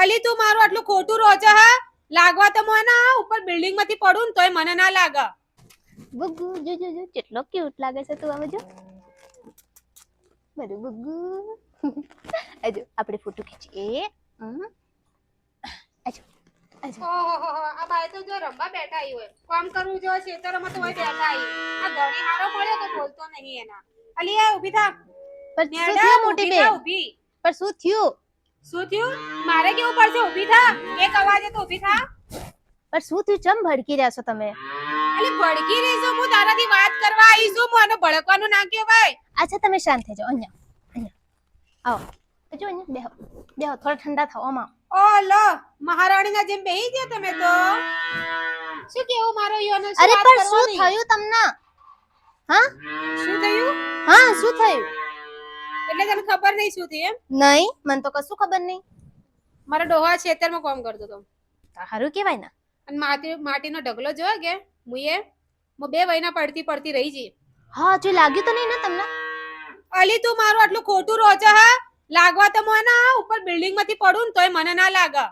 અલી તું મારું આટલું ખોટું રોજે હા લાગવા તો મને ઉપર બિલ્ડિંગ માંથી પડું ને તોય મને ના લાગે. બુગુ જો જો જો કેટલો ક્યુટ લાગે છે તું હવે જો મારું બુગુ. આજો આપણે ફોટો ખીચીએ. આજો આજો. ઓહો આ બાય તો જો રંબા બેઠા આવી હોય કામ કરવું જો ખેતરમાં તો હોય બેઠા આવી આ ઘણી હારો મળ્યો તો બોલતો નહીં એના. અલી આ ઊભી થા. પણ શું થયું મોટી બેન? ઊભી પણ શું થયું? શું થયું મારે કેવું પડશે ઊભી થા એક અવાજે તો ઊભી થા. પણ શું થયું ચમ ભડકી રહ્યા છો તમે? અલી ભડકી રહી છું હું તારાથી વાત કરવા આવી છું મને ભડકવાનું ના કહેવાય. અચ્છા તમે શાંત થઈ જાઓ. અહીંયા આવો જો અહીંયા બેહો બેહો થોડા ઠંડા થાઓ આમાં. ઓ લો મહારાણીના જેમ બેહી ગયા તમે તો. શું કેવું મારો યોનો અરે પણ શું થયું તમને? હા શું થયું? હા શું થયું? એટલે તને ખબર નહીં શું થયું એમ? નહીં મને તો કશું ખબર નહીં. મારો ડોહા ખેતરમાં કામ કરતો તો સારું કહેવાય ને. અને માટીનો ઢગલો જોયો કે મુએ બે વયના પડતી રહી જી. હા જો લાગ્યું તો નહીં ને તમને? અલી તું મારું આટલું ખોટું રોજે હા લાગવા તો મને ઉપર બિલ્ડિંગ માંથી પડું ને તોય મને ના લાગે.